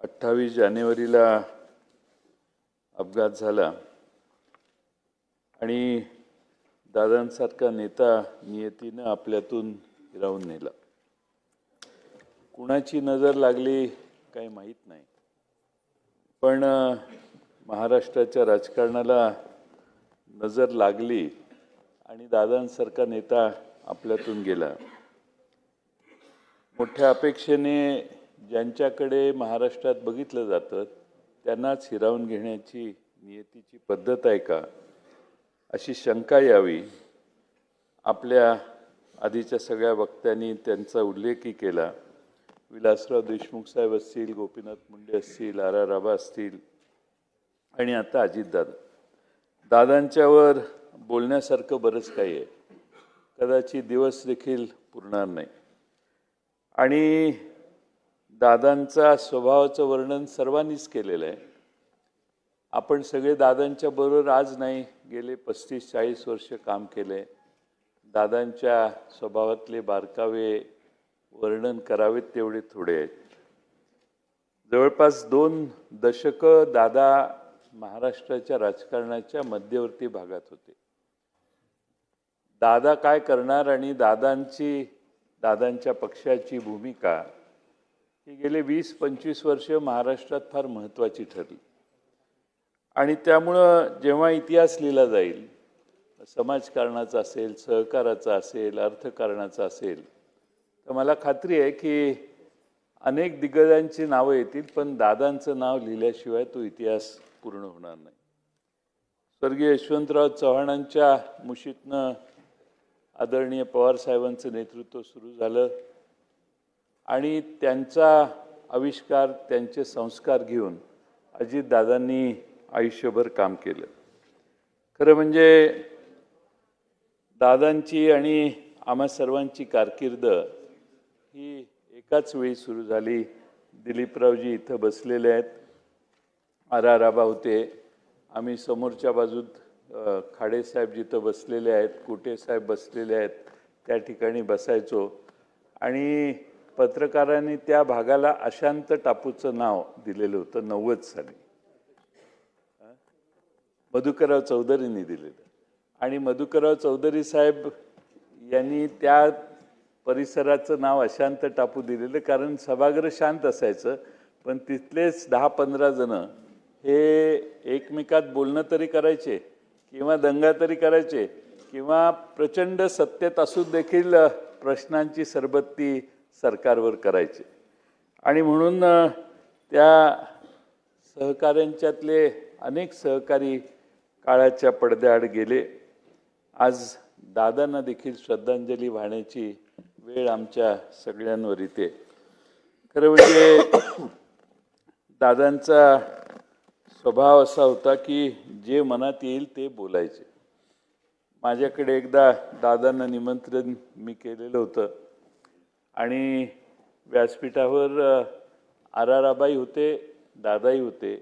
28 जानेवारीला अपघात झाला आणि दादांसारखा नेता नियतीनं आपल्यातून हिरावून नेला. कुणाची नजर लागली काही माहीत नाही, पण महाराष्ट्राच्या राजकारणाला नजर लागली आणि दादांसारखा नेता आपल्यातून गेला. मोठ्या अपेक्षेने ज्यांच्याकडे महाराष्ट्रात बघितलं जातं त्यांनाच हिरावून घेण्याची नियतीची पद्धत आहे का, अशी शंका यावी. आपल्या आधीच्या सगळ्या वक्त्यांनी त्यांचा उल्लेखही केला. विलासराव देशमुख साहेब असतील, गोपीनाथ मुंडे असतील, आर आबा असतील आणि आता अजितदादा. दादांच्यावर बोलण्यासारखं बरंच काही आहे, कदाचित दिवस देखील पुरणार नाही. आणि दादांचा स्वभावाचं वर्णन सर्वांनीच केलेलं आहे. आपण सगळे दादांच्या बरोबर आज नाही, गेले 35-40 वर्ष काम केले. दादांच्या स्वभावातले बारकावे वर्णन करावेत तेवढे थोडे आहेत. जवळपास 2 दशकं दादा महाराष्ट्राच्या राजकारणाच्या मध्यवर्ती भागात होते. दादा काय करणार आणि दादांच्या पक्षाची भूमिका ही गेले 20-25 वर्ष महाराष्ट्रात फार महत्त्वाची ठरली. आणि त्यामुळं जेव्हा इतिहास लिहिला जाईल, समाजकारणाचा असेल, सहकाराचा असेल, अर्थकारणाचा असेल, तर मला खात्री आहे की अनेक दिग्गजांची नावं येतील, पण दादांचं नाव लिहिल्याशिवाय तो इतिहास पूर्ण होणार नाही. स्वर्गीय यशवंतराव चव्हाणांच्या मुशीतनं आदरणीय पवारसाहेबांचं नेतृत्व सुरू झालं आणि त्यांचा आविष्कार, त्यांचे संस्कार घेऊन अजितदादांनी आयुष्यभर काम केलं. खरं म्हणजे दादांची आणि आम्हा सर्वांची कारकीर्द ही एकाच वेळी सुरू झाली. दिलीपरावजी इथं बसलेले आहेत, आर आबा होते, आम्ही समोरच्या बाजूत खाडेसाहेब जिथं बसलेले आहेत, कुटेसाहेब बसलेले आहेत, त्या ठिकाणी बसायचो. आणि पत्रकारांनी त्या भागाला अशांत टापूचं नाव दिलेलं होतं 90 साली. मधुकरराव चौधरींनी दिलेलं. आणि मधुकरराव चौधरी साहेब यांनी त्या परिसराचं नाव अशांत टापू दिलेलं, कारण सभागृह शांत असायचं, पण तिथलेच 10-15 जण हे एकमेकात बोलणं तरी करायचे किंवा दंगा तरी करायचे किंवा प्रचंड सत्तेत असून देखील प्रश्नांची सरबत्ती सरकारवर करायचे. आणि म्हणून त्या सहकाऱ्यांच्यातले अनेक सहकारी काळाच्या पडद्याआड गेले. आज दादांना देखील श्रद्धांजली वाहण्याची वेळ आमच्या सगळ्यांवर येते. खरं म्हणजे दादांचा स्वभाव असा होता की जे मनात येईल ते बोलायचे. माझ्याकडे एकदा दादांना निमंत्रण मी केलेलं होतं आणि व्यासपीठावर आर आबाई होते, दादाही होते.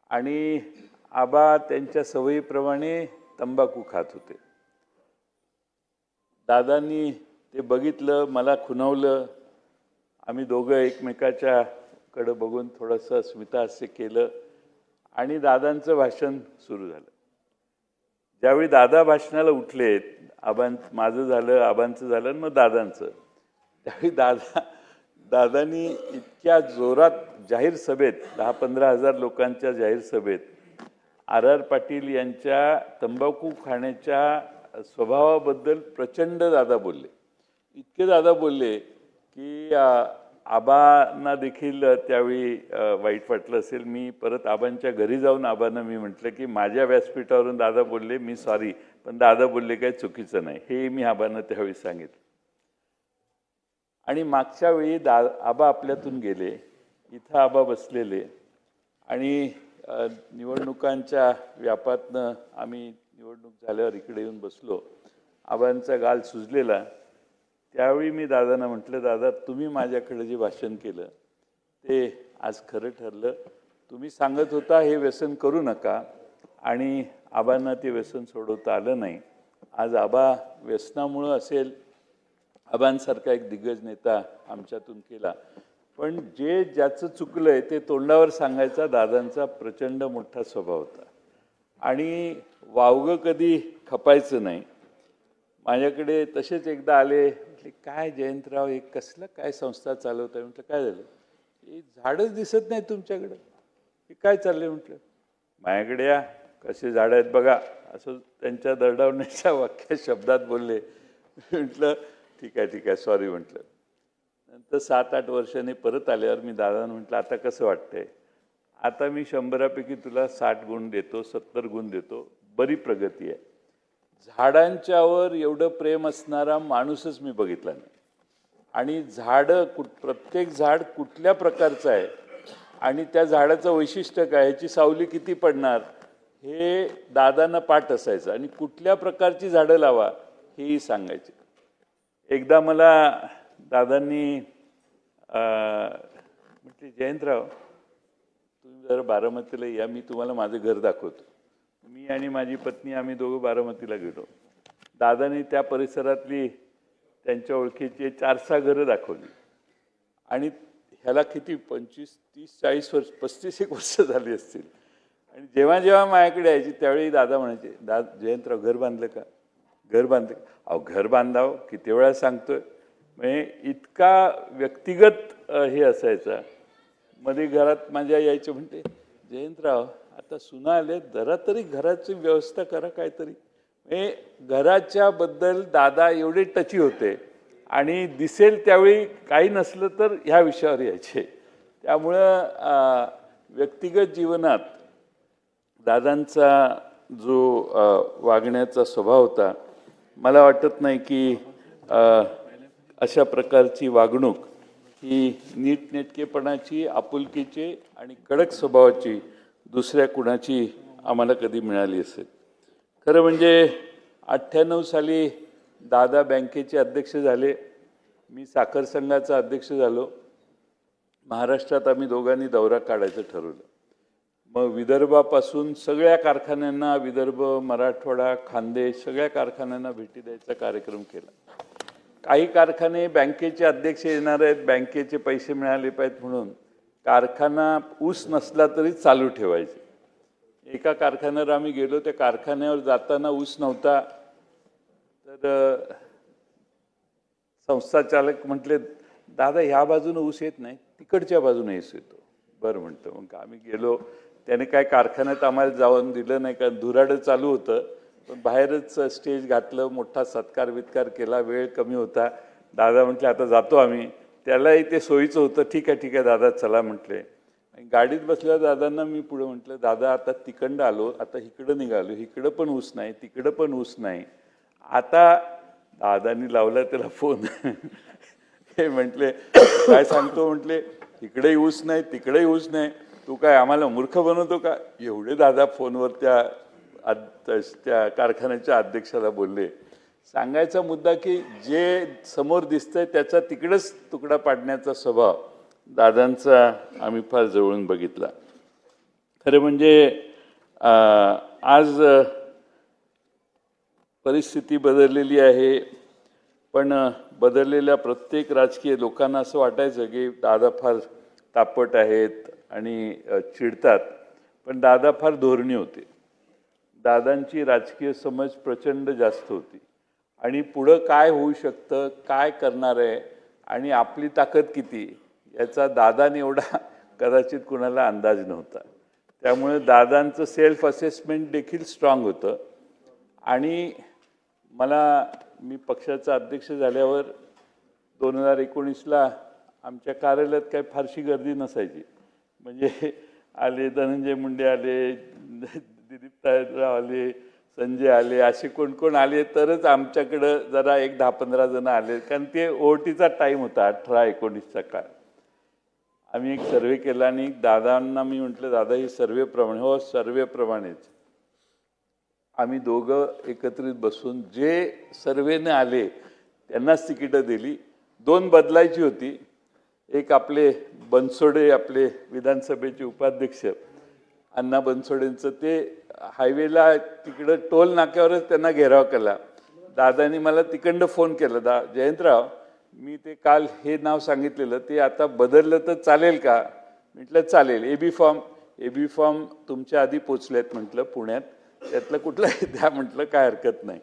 आणि आबा त्यांच्या सवयीप्रमाणे तंबाखू खात होते. दादांनी ते बघितलं, मला खुणावलं. आम्ही दोघं एकमेकाच्याकडं बघून थोडंसं स्मितहास्य केलं आणि दादांचं भाषण सुरू झालं. ज्यावेळी दादा भाषणाला उठले, माझं झालं, आबांचं झालं आणि मग दादांचं, त्यावेळी दादांनी इतक्या जोरात जाहीर सभेत 10-15 हजार लोकांच्या जाहीर सभेत आर पाटील यांच्या तंबाखू खाण्याच्या स्वभावाबद्दल प्रचंड दादा बोलले. इतके दादा बोलले की आबांना देखील त्यावेळी वाईट वाटलं असेल. मी परत आबांच्या घरी जाऊन आबांना मी म्हटलं की माझ्या व्यासपीठावरून दादा बोलले, मी सॉरी, पण दादा बोलले काही चुकीचं नाही, हे मी आबांना त्यावेळी सांगितलं. आणि मागच्या वेळी आबा आपल्यातून गेले, इथं आबा बसलेले आणि निवडणुकांच्या व्यापातनं आम्ही निवडणूक झाल्यावर इकडे येऊन बसलो. आबांचा गाल सुजलेला. त्यावेळी मी दादांना म्हटलं, दादा तुम्ही माझ्याकडे जे भाषण केलं ते आज खरं ठरलं. तुम्ही सांगत होता हे व्यसन करू नका आणि आबांना ते व्यसन सोडवता आलं नाही. आज आबा व्यसनामुळं असेल, आबांसारखा एक दिग्गज नेता आमच्यातून केला. पण जे ज्याचं चुकलंय ते तोंडावर सांगायचा दादांचा प्रचंड मोठा स्वभाव होता आणि वावगं कधी खपायचं नाही. माझ्याकडे तसेच एकदा आले, म्हटले काय जयंतराव एक कसलं काय संस्था चालवताय? म्हटलं काय झालं? हे झाडच दिसत नाही तुमच्याकडं, हे काय चाललंय? म्हटलं माझ्याकडे या, कसे झाडं आहेत बघा, असं त्यांच्या दरडावण्याच्या वाक्या शब्दात बोलले. म्हटलं ठीक आहे सॉरी म्हटलं. नंतर 7-8 वर्षांनी परत आल्यावर मी दादांना म्हटलं आता कसं वाटतंय? आता मी 100पैकी तुला 60 गुण देतो, 70 गुण देतो, बरी प्रगती आहे. झाडांच्यावर एवढं प्रेम असणारा माणूसच मी बघितला नाही. आणि प्रत्येक झाड कुठल्या प्रकारचं आहे आणि त्या झाडाचं वैशिष्ट्य काय, ह्याची सावली किती पडणार हे दादांना पाठ असायचं आणि कुठल्या प्रकारची झाडं लावा हेही सांगायचे. एकदा मला दादांनी म्हटले जयंतराव तुम्ही जरा बारामतीला या, मी तुम्हाला माझं घर दाखवतो. मी आणि माझी पत्नी आम्ही दोघं बारामतीला गेलो. दादांनी त्या परिसरातली त्यांच्या ओळखीची 4-6 घरं दाखवली आणि ह्याला किती 25-30-40 वर्ष 35 वर्ष झाली असतील. आणि जेव्हा जेव्हा माझ्याकडे यायची त्यावेळी दादा म्हणायचे जयंतराव घर बांधलं का? घर बांधलं? अहो घर बांधावं किती वेळा सांगतोय. म्हणजे इतका व्यक्तिगत हे असायचा. मध्ये घरात माझ्या यायचे, म्हणते जयंतराव आता सुना आले, जरा तरी घराची व्यवस्था करा काहीतरी. म्हणजे घराच्या बद्दल दादा एवढे टची होते आणि दिसेल त्यावेळी काही नसलं तर ह्या विषयावर यायचे. त्यामुळं व्यक्तिगत जीवनात दादांचा जो वागण्याचा स्वभाव होता, मला वाटत नाही की अशा प्रकारची वागणूक ही नीटनेटकेपणाची, आपुलकीची आणि कडक स्वभावाची दुसऱ्या कुणाची आम्हाला कधी मिळाली असेल. खरं म्हणजे 98 साली दादा बँकेचे अध्यक्ष झाले, मी साखर संघाचा अध्यक्ष झालो. महाराष्ट्रात आम्ही दोघांनी दौरा काढायचं ठरवलं. मग विदर्भापासून सगळ्या कारखान्यांना, विदर्भ, मराठवाडा, खानदेश सगळ्या कारखान्यांना भेटी द्यायचा कार्यक्रम केला. काही कारखाने बँकेचे अध्यक्ष येणार आहेत, बँकेचे पैसे मिळाले पाहिजेत म्हणून कारखाना ऊस नसला तरी चालू ठेवायचे. एका कारखान्यावर आम्ही गेलो, त्या कारखान्यावर जाताना ऊस नव्हता. तर संस्था चालक म्हटले दादा ह्या बाजूने ऊस येत नाही, तिकडच्या बाजूने ऊस येतो. बरं म्हणतो. मग आम्ही गेलो. त्याने काय कारखान्यात आम्हाला जाऊन दिलं नाही, कारण धुराडं चालू होतं. पण बाहेरच स्टेज घातलं, मोठा सत्कार वित्कार केला. वेळ कमी होता. दादा म्हटले आता जातो आम्ही. त्यालाही ते सोयीचं होतं. ठीक आहे दादा चला म्हटले. गाडीत बसल्या दादांना मी पुढे म्हटलं दादा आता तिकडं आलो, आता इकडं निघालो, इकडं पण ऊस नाही, तिकडं पण ऊस नाही. आता दादांनी लावला त्याला फोन. हे म्हटले काय सांगतो? म्हटले इकडेही ऊस नाही, तिकडेही ऊस नाही, तू काय आम्हाला मूर्ख बनवतो का? एवढे दादा फोनवर त्या कारखान्याच्या अध्यक्षाला बोलले. सांगायचा मुद्दा की जे समोर दिसतंय त्याचा तिकडेच तुकडा पाडण्याचा स्वभाव दादांचा आम्ही फार जवळून बघितला. खरं म्हणजे आज परिस्थिती बदललेली आहे, पण बदललेल्या प्रत्येक राजकीय लोकांना असं वाटायचं की दादा फार तापट आहेत आणि चिडतात. पण दादा फार धोरणी होते. दादांची राजकीय समज प्रचंड जास्त होती आणि पुढं काय होऊ शकतं, काय करणार आहे आणि आपली ताकद किती याचा दादाने एवढा कदाचित कुणाला अंदाज नव्हता. त्यामुळे दादांचं सेल्फ असेसमेंट देखील स्ट्रॉंग होतं. आणि मी पक्षाचा अध्यक्ष झाल्यावर 2019ला आमच्या कार्यालयात काही फारशी गर्दी नसायची. म्हणजे आले धनंजय मुंडे आले, दिलीप तायराव आले, संजय आले, असे कोण कोण आले तरच आमच्याकडं जरा 10-15 जण आले. कारण ते ओटीचा टाईम होता 18-19चा काळ. आम्ही एक सर्वे केला आणि दादांना मी म्हटलं दादा ही सर्वेप्रमाणे, हो सर्वेप्रमाणेच आम्ही दोघं एकत्रित बसून जे सर्वेने आले त्यांनाच तिकीटं दिली. 2 बदलायची होती. एक आपले बनसोडे, आपले विधानसभेचे उपाध्यक्ष अण्णा बनसोडेंचं, ते हायवेला तिकडं टोल नाक्यावरच त्यांना घेराव केला. दादांनी मला तिकडं फोन केला, जयंतराव मी ते काल हे नाव सांगितलेलं ते आता बदललं तर चालेल का? म्हटलं चालेल. एबी फॉर्म तुमच्या आधी पोचलेत म्हटलं पुण्यात, त्यातलं कुठलंही द्या म्हटलं, काय हरकत नाही.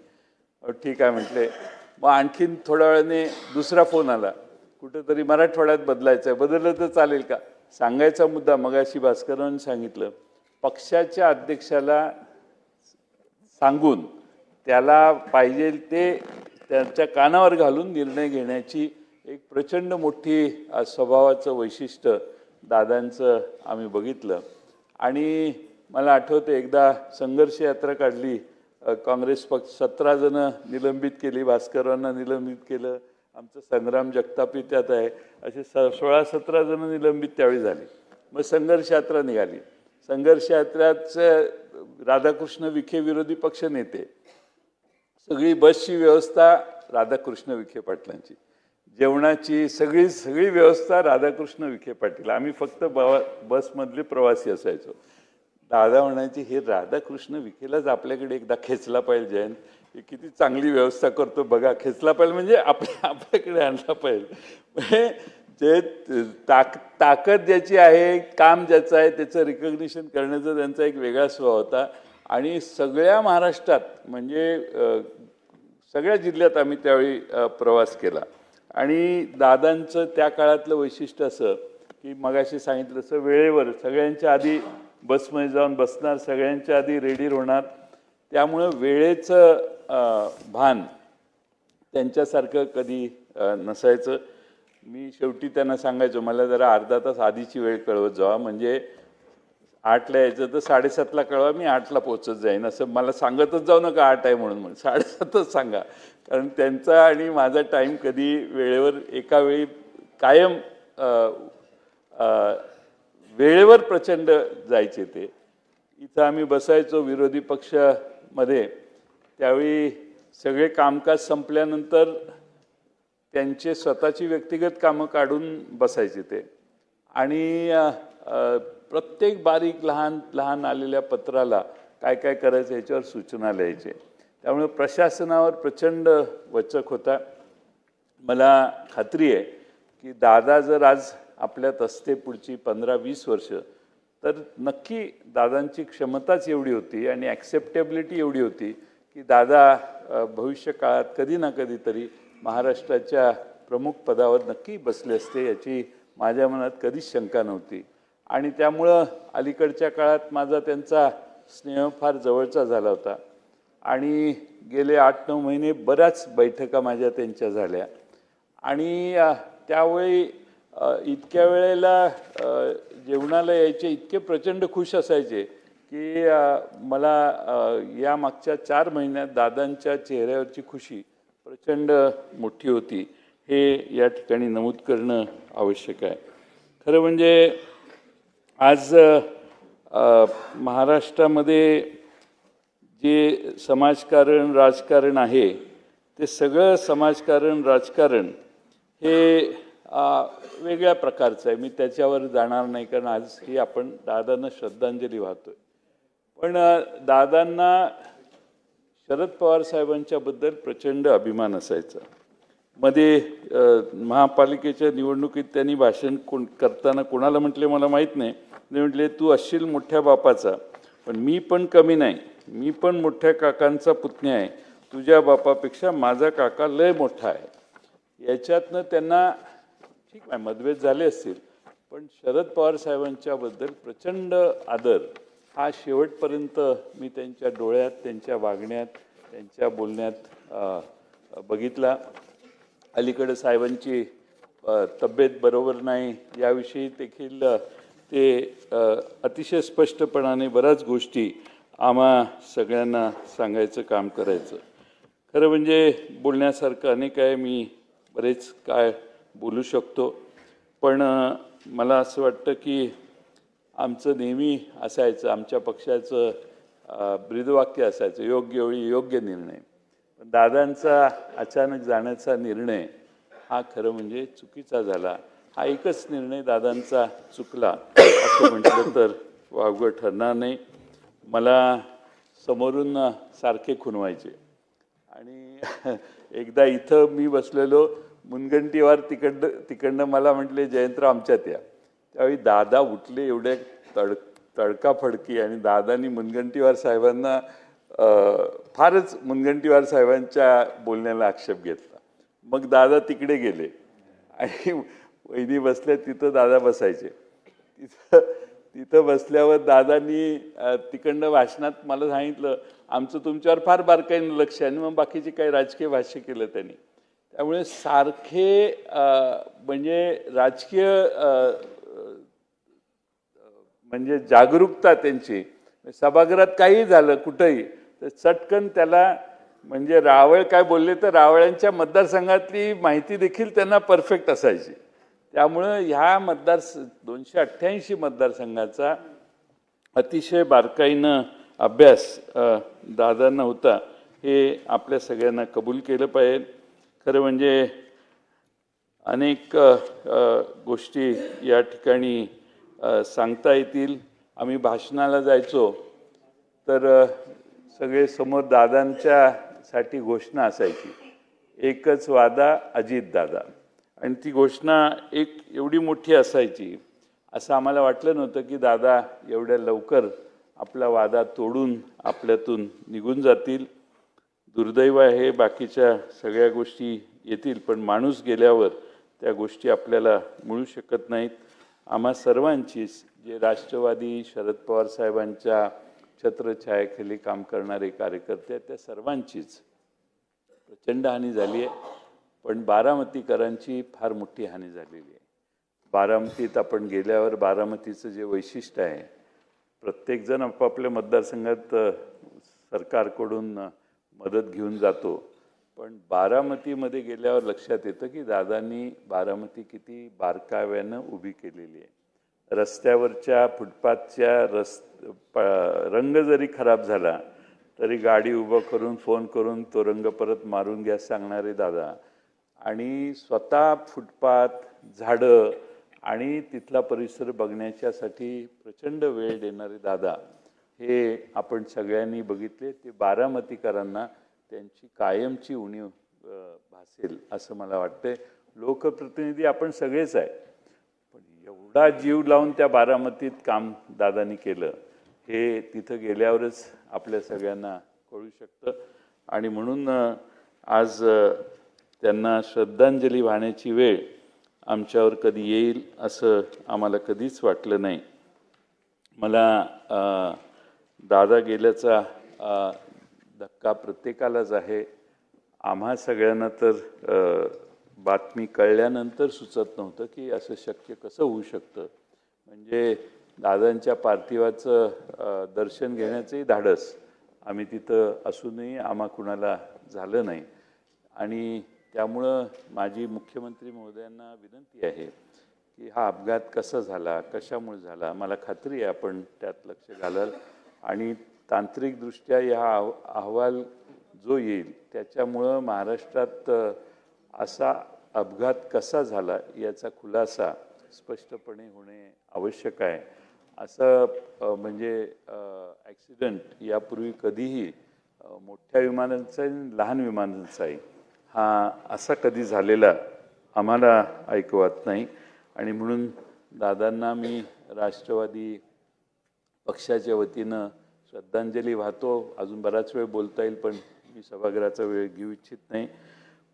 ठीक आहे म्हटले. मग आणखीन थोड्या वेळाने दुसरा फोन आला, कुठंतरी मराठवाड्यात बदलायचं आहे, बदललं तर चालेल का? सांगायचा मुद्दा मगाशी भास्करांनी सांगितलं, पक्षाच्या अध्यक्षाला सांगून त्याला पाहिजे ते त्यांच्या कानावर घालून निर्णय घेण्याची एक प्रचंड मोठी स्वभावाचं वैशिष्ट्य दादांचं आम्ही बघितलं. आणि मला आठवतं एकदा संघर्ष यात्रा काढली, काँग्रेस पक्ष 17 जण निलंबित केली, भास्करांना निलंबित केलं, आमचं संग्राम जगतापी त्यात आहे, असे 16-17 जण निलंबित त्यावेळी झाले. मग संघर्ष यात्रा निघाली. संघर्ष यात्राचं राधाकृष्ण विखे विरोधी पक्ष नेते, सगळी बसची व्यवस्था राधाकृष्ण विखे पाटलांची, जेवणाची सगळी व्यवस्था राधाकृष्ण विखे पाटील, आम्ही फक्त बसमधले प्रवासी असायचो. दादा म्हणायचे, हे राधाकृष्ण विखेलाच आपल्याकडे एकदा खेचला पाहिजे, जयंत हे किती चांगली व्यवस्था करतो बघा, खेचला पाहिजे म्हणजे आपल्याकडे आणला पाहिजे. म्हणजे जे ताकद ज्याची आहे, काम ज्याचं आहे, त्याचं रिकग्निशन करण्याचा त्यांचा एक वेगळा स्वभाव होता. आणि सगळ्या महाराष्ट्रात म्हणजे सगळ्या जिल्ह्यात आम्ही त्यावेळी प्रवास केला. आणि दादांचं त्या काळातलं वैशिष्ट्य असं की मगाशी सांगितलं तसं वेळेवर सगळ्यांच्या आधी बसमध्ये जाऊन बसणार, सगळ्यांच्या आधी रेडी होणार, त्यामुळं वेळेचं भान त्यांच्यासारखं कधी नसायचं. मी शेवटी त्यांना सांगायचो, मला जरा अर्धा तास आधीची वेळ कळवत जावा, म्हणजे 8ला यायचं तर 7:30ला कळवा, मी 8ला पोहोचत जाईन, असं मला सांगतच जाऊ नका 8 आहे म्हणून 7:30च सांगा. कारण त्यांचा आणि माझा टाईम कधी वेळेवर एका वेळी कायम वेळेवर प्रचंड जायचे ते. इथं आम्ही बसायचो विरोधी पक्षामध्ये, त्यावेळी सगळे कामकाज संपल्यानंतर त्यांचे स्वतःची व्यक्तिगत कामं काढून बसायचे ते. आणि प्रत्येक बारीक लहान लहान आलेल्या पत्राला काय काय करायचं याच्यावर सूचना लिहायचे. त्यामुळे प्रशासनावर प्रचंड वचक होता. मला खात्री आहे की दादा जर आज आपल्यात असते पुढची 15-20 वर्ष, तर नक्की दादांची क्षमताच एवढी होती आणि ॲक्सेप्टेबिलिटी एवढी होती की दादा भविष्य काळात कधी ना कधीतरी महाराष्ट्राच्या प्रमुख पदावर नक्की बसले असते, याची माझ्या मनात कधीच शंका नव्हती. आणि त्यामुळं अलीकडच्या काळात माझा त्यांचा स्नेह फार जवळचा झाला होता. आणि गेले 8-9 महिने बऱ्याच बैठका माझ्या त्यांच्या झाल्या. आणि त्यावेळी इतक्या वेळेला जेवणाला यायचे, इतके प्रचंड खुश असायचे की मला या मागच्या 4 महिन्यात दादांच्या चेहऱ्यावरची खुशी प्रचंड मोठी होती, हे या ठिकाणी नमूद करणं आवश्यक आहे. खरं म्हणजे आज महाराष्ट्रामध्ये जे समाजकारण राजकारण आहे, ते सगळं समाजकारण राजकारण हे वेगळ्या प्रकारचं आहे. मी त्याच्यावर जाणार नाही, कारण आज ही आपण दादांना श्रद्धांजली वाहतोय. पण दादांना शरद पवार साहेबांच्याबद्दल प्रचंड अभिमान असायचा. मध्ये महापालिकेच्या निवडणुकीत त्यांनी भाषण करताना कोणाला म्हटले मला माहीत नाही, ते म्हटले, तू असशील मोठ्या बापाचा, पण मी पण कमी नाही, मी पण मोठ्या काकांचा पुतण्या आहे, तुझ्या बापापेक्षा माझा काका लय मोठा आहे. याच्यातनं त्यांना ठीक आहे मतभेद झाले असतील, पण शरद पवार साहेबांच्याबद्दल प्रचंड आदर हा शेवटपर्यंत मी त्यांच्या डोळ्यात, त्यांच्या वागण्यात, त्यांच्या बोलण्यात बघितला. अलीकडे साहेबांची तब्येत बरोबर नाही याविषयी देखील ते अतिशय स्पष्टपणाने बऱ्याच गोष्टी आम्हा सगळ्यांना सांगायचं काम करायचं. खरं म्हणजे बोलण्यासारखं अनेक आहे, मी बरेच काय बोलू शकतो, पण मला असं वाटतं की आमचं नेहमी असायचं, आमच्या पक्षाचं ब्रीदवाक्य असायचं, योग्य वेळी योग्य निर्णय. पण दादांचा अचानक जाण्याचा निर्णय हा खरं म्हणजे चुकीचा झाला. हा एकच निर्णय दादांचा चुकला असं म्हटलं तर वावगं ठरणार नाही. मला समोरून सारखे खुणवायचे आणि एकदा इथं मी बसलेलो, मुनगंटीवार तिकडनं मला म्हटले जयंतराव आमच्यात या. त्यावेळी दादा उठले एवढे तडकाफडकी आणि दादानी मुनगंटीवार साहेबांना फारच मुनगंटीवार साहेबांच्या बोलण्याला आक्षेप घेतला. मग दादा तिकडे गेले आणि वहिनी बसल्या तिथं दादा बसायचे. तिथं बसल्यावर दादांनी तिकडनं भाषणात मला सांगितलं आमचं तुमच्यावर फार बारकाईनं लक्ष आहे. आणि मग बाकीचे काही राजकीय भाष्य केलं त्यांनी. त्यामुळे सारखे म्हणजे राजकीय म्हणजे जागरूकता त्यांची. सभागृहात काही झालं कुठंही तर चटकन त्याला म्हणजे रावळ काय बोलले तर रावळ्यांच्या मतदारसंघातली माहिती देखील त्यांना परफेक्ट असायची. त्यामुळं ह्या 288 मतदारसंघाचा अतिशय बारकाईनं अभ्यास दादांना होता हे आपल्या सगळ्यांना कबूल केलं पाहिजे. खरं म्हणजे अनेक गोष्टी या ठिकाणी सांगता येतील. आम्ही भाषणाला जायचो तर सगळे समोर दादांच्यासाठी घोषणा असायची. एकच वादा अजित दादा. आणि ती घोषणा एक एवढी मोठी असायची असं आम्हाला वाटलं नव्हतं की दादा एवढ्या लवकर आपला वादा तोडून आपल्यातून निघून जातील. दुर्दैव आहे बाकीच्या सगळ्या गोष्टी येतील पण माणूस गेल्यावर त्या गोष्टी आपल्याला मिळू शकत नाहीत. आम्हा सर्वांचीच जे राष्ट्रवादी शरद पवार साहेबांच्या छत्रछायाखाली काम करणारे कार्यकर्ते आहेत त्या सर्वांचीच प्रचंड हानी झाली आहे. पण बारामतीकरांची फार मोठी हानी झालेली आहे. बारामतीत आपण गेल्यावर बारामतीचं जे वैशिष्ट्य आहे प्रत्येकजण आपापल्या मतदारसंघात सरकारकडून मदत घेऊन जातो. पण बारामतीमध्ये गेल्यावर लक्षात येतं की दादांनी बारामती किती बारकाव्यानं उभी केलेली आहे. रस्त्यावरच्या फुटपाथच्या रंग जरी खराब झाला तरी गाडी उभं करून फोन करून तो रंग परत मारून घ्या सांगणारे दादा आणि स्वतः फुटपाथ झाडं आणि तिथला परिसर बघण्याच्यासाठी प्रचंड वेळ देणारे दादा हे आपण सगळ्यांनी बघितले. ते बारामतीकरांना त्यांची कायमची उणीव भासेल असं मला वाटते. लोकप्रतिनिधी आपण सगळेच आहे पण एवढा जीव लावून त्या बारामतीत काम दादांनी केलं हे तिथं गेल्यावरच आपल्या सगळ्यांना कळू शकतं. आणि म्हणून आज त्यांना श्रद्धांजली वाहण्याची वेळ आमच्यावर कधी येईल असं आम्हाला कधीच वाटलं नाही. मला दादा गेल्याचा धक्का प्रत्येकालाच आहे. आम्हा सगळ्यांना तर बातमी कळल्यानंतर सुचत नव्हतं की असं शक्य कसं होऊ शकतं. म्हणजे दादांच्या पार्थिवाचं दर्शन घेण्याचंही धाडस आम्ही तिथं असूनही आम्हा कुणाला झालं नाही. आणि त्यामुळं माझी मुख्यमंत्री महोदयांना विनंती आहे की हा अपघात कसा झाला कशामुळे झाला. मला खात्री आहे आपण त्यात लक्ष घालाल आणि तांत्रिकदृष्ट्या हा अहवाल जो येईल त्याच्यामुळं महाराष्ट्रात असा अपघात कसा झाला याचा खुलासा स्पष्टपणे होणे आवश्यक आहे. असं म्हणजे ॲक्सिडेंट यापूर्वी कधीही मोठ्या विमानांचाही लहान विमानांचाही हा असा कधी झालेला आम्हाला ऐकवत नाही. आणि म्हणून दादांना मी राष्ट्रवादी पक्षाच्या वतीनं श्रद्धांजली वाहतो. अजून बराच वेळ बोलता येईल पण मी सभागृहाचा वेळ घेऊ इच्छित नाही.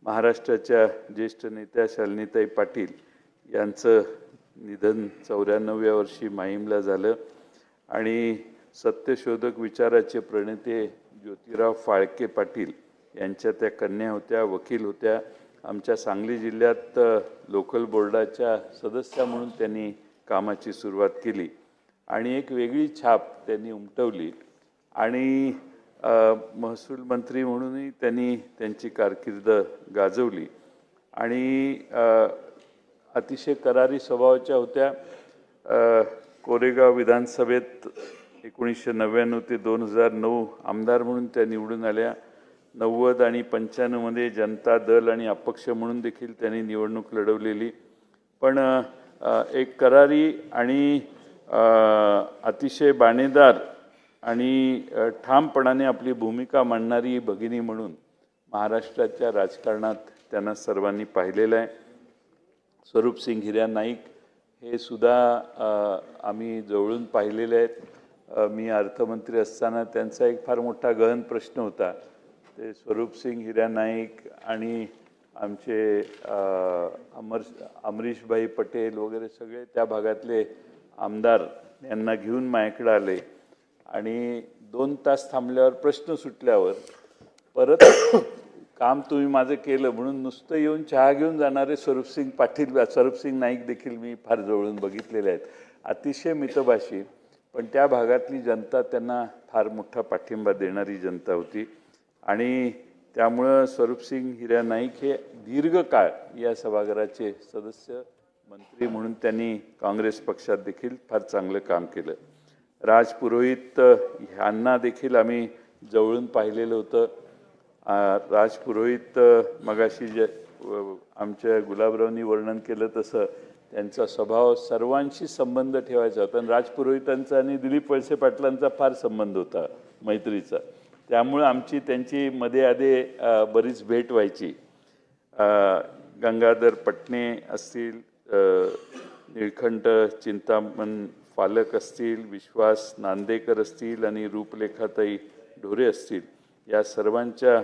महाराष्ट्राच्या ज्येष्ठ नेत्या शालिनीताई पाटील यांचं निधन 94व्या वर्षी माहीमला झालं. आणि सत्यशोधक विचाराचे प्रणेते ज्योतिराव फाळके पाटील यांच्या त्या कन्या होत्या, वकील होत्या. आमच्या सांगली जिल्ह्यात लोकल बोर्डाच्या सदस्या म्हणून त्यांनी कामाची सुरुवात केली आणि एक वेगळी छाप त्यांनी उमटवली. आणि महसूल मंत्री म्हणूनही त्यांनी त्यांची कारकीर्द गाजवली. आणि अतिशय करारी स्वभावाच्या होत्या. कोरेगाव विधानसभेत 1999 ते 2009 आमदार म्हणून त्या निवडून आल्या. 90 आणि 95मध्ये जनता दल आणि अपक्ष म्हणून देखील त्यांनी निवडणूक लढवलेली. पण एक करारी आणि अतिशय बाणेदार आणि ठामपणाने आपली भूमिका मांडणारी भगिनी म्हणून महाराष्ट्राच्या राजकारणात त्यांना सर्वांनी पाहिलेलं आहे. स्वरूप सिंग हिऱ्या नाईक हे सुद्धा आम्ही जवळून पाहिलेले आहेत. मी अर्थमंत्री असताना त्यांचा एक फार मोठा गहन प्रश्न होता. ते स्वरूप सिंग हिऱ्या नाईक आणि आमचे अमरीशभाई पटेल वगैरे सगळे त्या भागातले आमदार यांना घेऊन माझ्याकडे आले आणि 2 तास थांबल्यावर प्रश्न सुटल्यावर परत काम तुम्ही माझं केलं म्हणून नुसतं येऊन चहा घेऊन जाणारे स्वरूप सिंग नाईक देखील मी फार जवळून बघितलेले आहेत. अतिशय मितभाषी, पण त्या भागातली जनता त्यांना फार मोठा पाठिंबा देणारी जनता होती आणि त्यामुळं स्वरूप सिंग हिऱ्या नाईक हे दीर्घकाळ या सभागृहाचे सदस्य मंत्री म्हणून त्यांनी काँग्रेस पक्षात देखील फार चांगलं काम केलं. राज पुरोहित ह्यांना देखील आम्ही जवळून पाहिलेलं होतं. राज पुरोहित मगाशी जे आमच्या गुलाबरावनी वर्णन केलं तसं त्यांचा स्वभाव सर्वांशी संबंध ठेवायचा होता आणि राज पुरोहितांचा आणि दिलीप वळसे पाटलांचा फार संबंध होता मैत्रीचा. त्यामुळे आमची त्यांची मध्ये आधे बरीच भेट व्हायची. गंगाधर पटणे असतील, निळकंठ चिंतामण फालक असतील, विश्वास नांदेकर असतील आणि रूपलेखाताई ढोरे असतील, या सर्वांच्या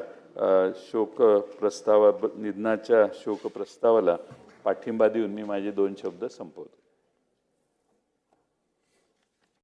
निधनाच्या शोकप्रस्तावाला पाठिंबा देऊन मी माझे 2 शब्द संपवतो.